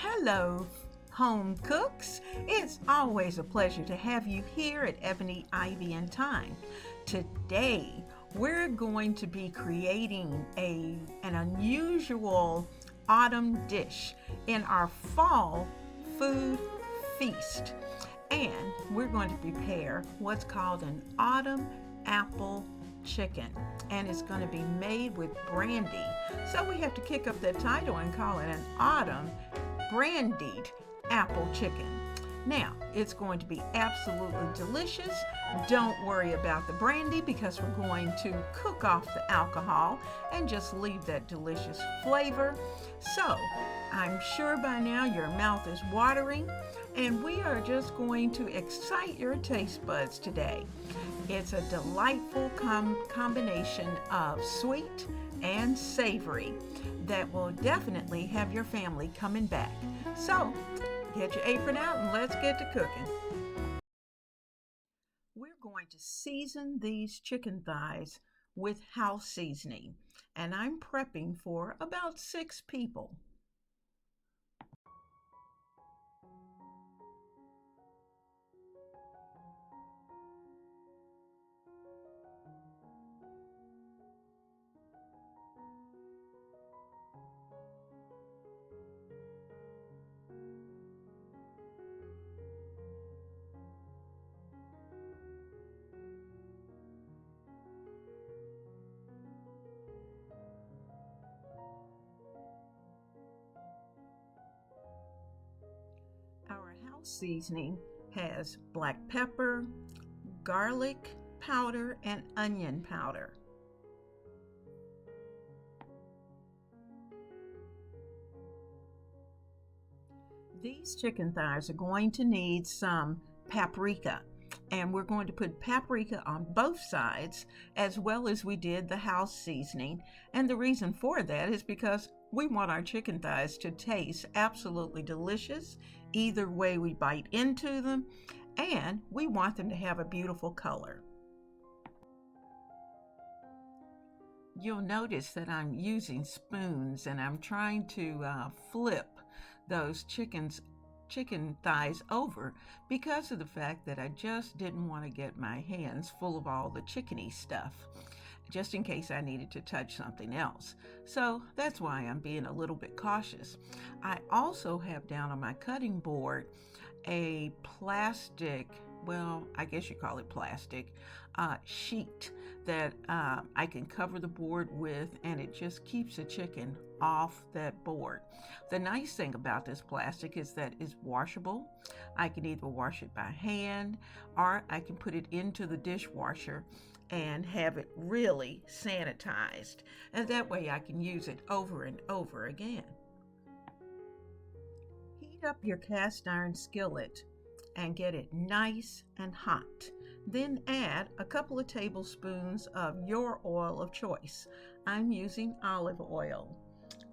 Hello, home cooks. It's always a pleasure to have you here at Ebony Ivy Thyme. Today, we're going to be creating an unusual autumn dish in our fall food feast. And we're going to prepare what's called an autumn apple chicken, and it's going to be made with brandy. So we have to kick up that title and call it an Autumn Brandied Apple Chicken. Now, it's going to be absolutely delicious. Don't worry about the brandy because we're going to cook off the alcohol and just leave that delicious flavor. So, I'm sure by now your mouth is watering, and we are just going to excite your taste buds today. It's a delightful combination of sweet and savory that will definitely have your family coming back. So, get your apron out and let's get to cooking. We're going to season these chicken thighs with house seasoning, and I'm prepping for about 6 people. Our house seasoning has black pepper, garlic powder, and onion powder. These chicken thighs are going to need some paprika, and we're going to put paprika on both sides as well as we did the house seasoning. And the reason for that is because we want our chicken thighs to taste absolutely delicious either way we bite into them, and we want them to have a beautiful color. You'll notice that I'm using spoons and I'm trying to flip those chicken thighs over because of the fact that I just didn't want to get my hands full of all the chickeny stuff, just in case I needed to touch something else. So that's why I'm being a little bit cautious. I also have down on my cutting board a plastic, well, I guess you call it plastic, sheet that I can cover the board with, and it just keeps the chicken off that board. The nice thing about this plastic is that it's washable. I can either wash it by hand or I can put it into the dishwasher and have it really sanitized, and that way I can use it over and over again. Heat up your cast iron skillet and get it nice and hot. Then add a couple of tablespoons of your oil of choice. I'm using olive oil.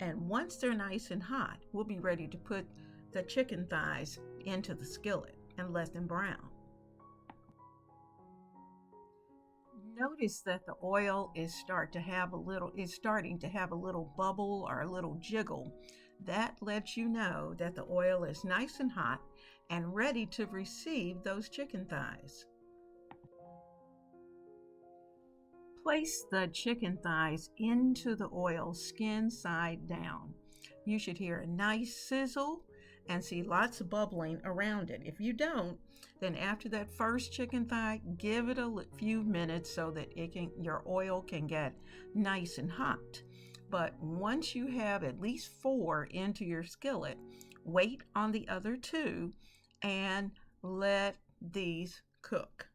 And once they're nice and hot, we'll be ready to put the chicken thighs into the skillet and let them brown. Notice that the oil is starting to have a little bubble or a little jiggle. That lets you know that the oil is nice and hot and ready to receive those chicken thighs. Place the chicken thighs into the oil skin side down. You should hear a nice sizzle and see lots of bubbling around it. If you don't, then after that first chicken thigh, give it a few minutes so that your oil can get nice and hot. But once you have at least 4 into your skillet, wait on the other 2 and let these cook.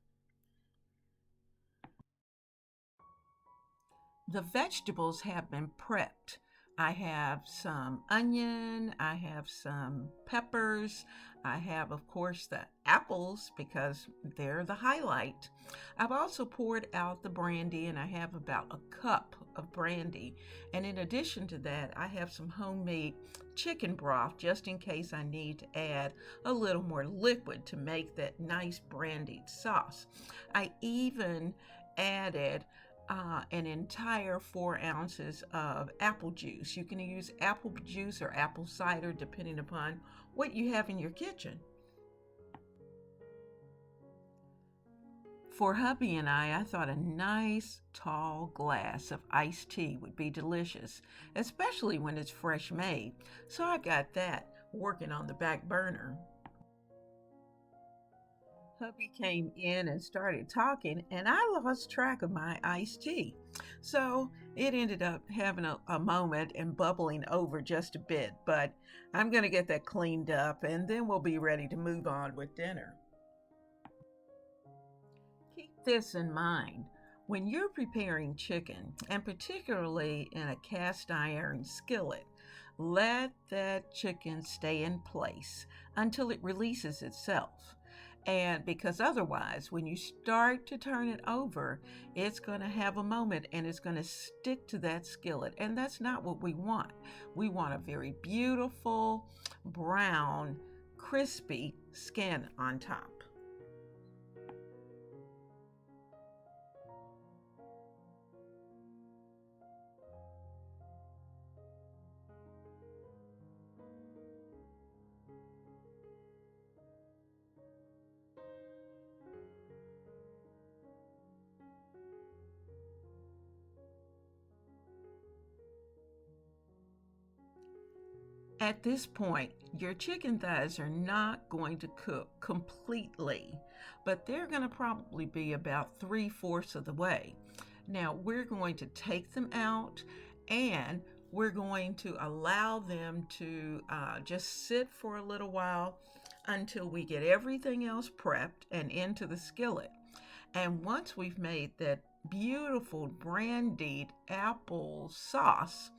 The vegetables have been prepped. I have some onion, I have some peppers, I have, of course, the apples because they're the highlight. I've also poured out the brandy, and I have about a cup of brandy. And in addition to that, I have some homemade chicken broth just in case I need to add a little more liquid to make that nice brandied sauce. I even added an entire 4 ounces of apple juice. You can use apple juice or apple cider depending upon what you have in your kitchen. For hubby and I thought a nice tall glass of iced tea would be delicious, especially when it's fresh made. So I got that working on the back burner. Hubby came in and started talking, and I lost track of my iced tea. So it ended up having a moment and bubbling over just a bit, but I'm going to get that cleaned up and then we'll be ready to move on with dinner. Keep this in mind. When you're preparing chicken, and particularly in a cast iron skillet, let that chicken stay in place until it releases itself. And because otherwise, when you start to turn it over, it's going to have a moment and it's going to stick to that skillet. And that's not what we want. We want a very beautiful, brown, crispy skin on top. At this point, your chicken thighs are not going to cook completely, but they're going to probably be about 3/4 of the way. Now, we're going to take them out and we're going to allow them to just sit for a little while until we get everything else prepped and into the skillet. And once we've made that beautiful brandied apple sauce,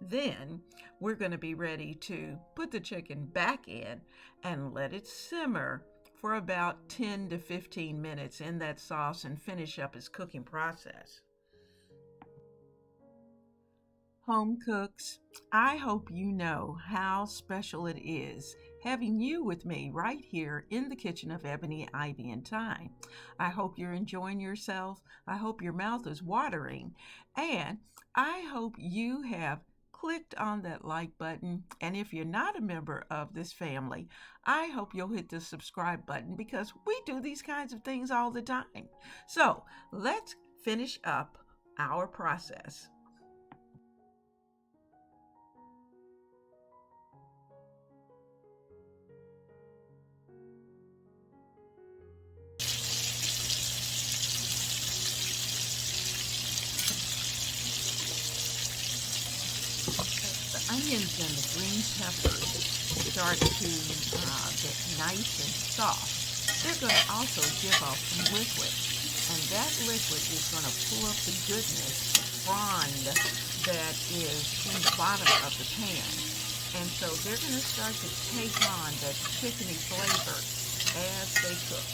then we're going to be ready to put the chicken back in and let it simmer for about 10 to 15 minutes in that sauce and finish up its cooking process. Home cooks, I hope you know how special it is having you with me right here in the kitchen of Ebony Ivy and Thyme. I hope you're enjoying yourself. I hope your mouth is watering. And I hope you have clicked on that like button. And if you're not a member of this family, I hope you'll hit the subscribe button because we do these kinds of things all the time. So let's finish up our process. Onions and the green peppers start to get nice and soft. They're going to also give off some liquid, and that liquid is going to pull up the goodness, the frond that is in the bottom of the pan. And so they're going to start to take on that chickeny flavor as they cook.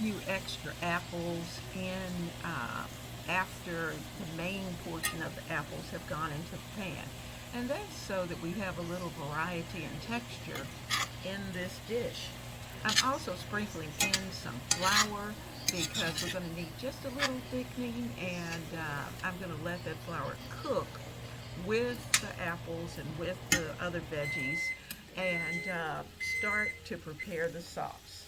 few extra apples in after the main portion of the apples have gone into the pan. And that's so that we have a little variety and texture in this dish. I'm also sprinkling in some flour because we're going to need just a little thickening, and I'm going to let that flour cook with the apples and with the other veggies and start to prepare the sauce.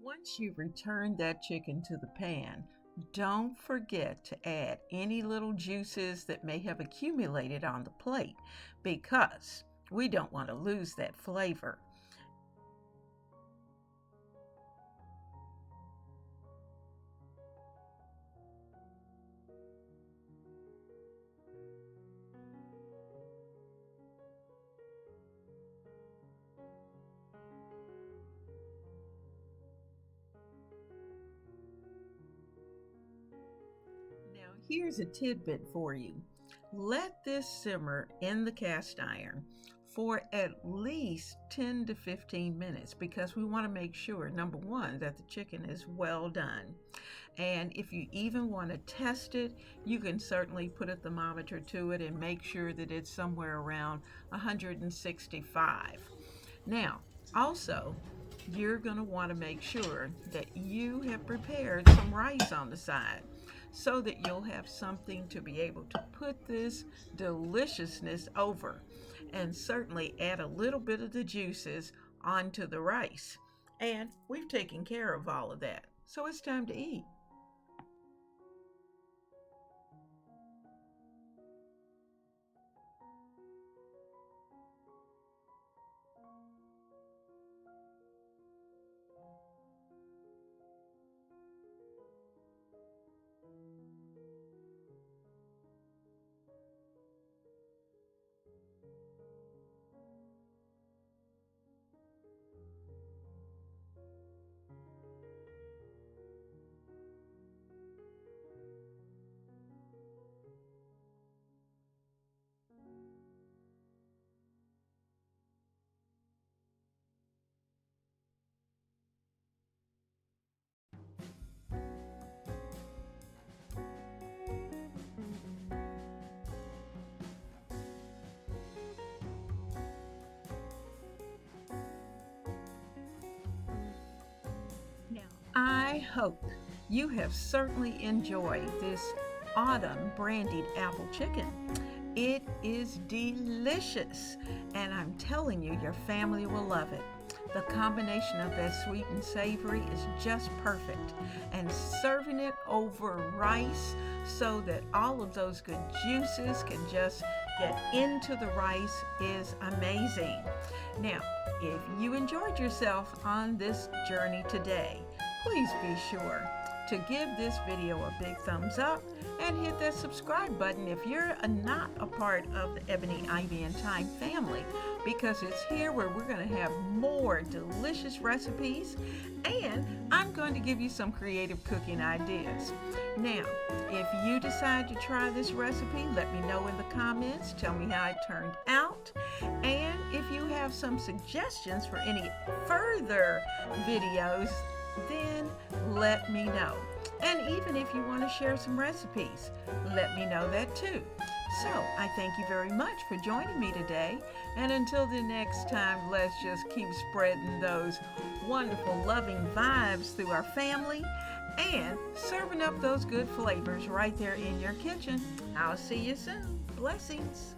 Once you return that chicken to the pan, don't forget to add any little juices that may have accumulated on the plate because we don't want to lose that flavor. Now, here's a tidbit for you. Let this simmer in the cast iron for at least 10 to 15 minutes because we want to make sure, number one, that the chicken is well done. And if you even want to test it, you can certainly put a thermometer to it and make sure that it's somewhere around 165. Now, also, you're going to want to make sure that you have prepared some rice on the side so that you'll have something to be able to put this deliciousness over and certainly add a little bit of the juices onto the rice. And we've taken care of all of that. So it's time to eat. I hope you have certainly enjoyed this Autumn Brandied Apple Chicken. It is delicious, and I'm telling you, your family will love it. The combination of that sweet and savory is just perfect, and serving it over rice so that all of those good juices can just get into the rice is amazing. Now, if you enjoyed yourself on this journey today, please be sure to give this video a big thumbs up and hit that subscribe button if you're not a part of the Ebony Ivy and Thyme family, because it's here where we're going to have more delicious recipes, and I'm going to give you some creative cooking ideas. Now, if you decide to try this recipe, let me know in the comments. Tell me how it turned out. And if you have some suggestions for any further videos, then let me know. And even if you want to share some recipes, let me know that too. So I thank you very much for joining me today. And until the next time, let's just keep spreading those wonderful, loving vibes through our family and serving up those good flavors right there in your kitchen. I'll see you soon. Blessings.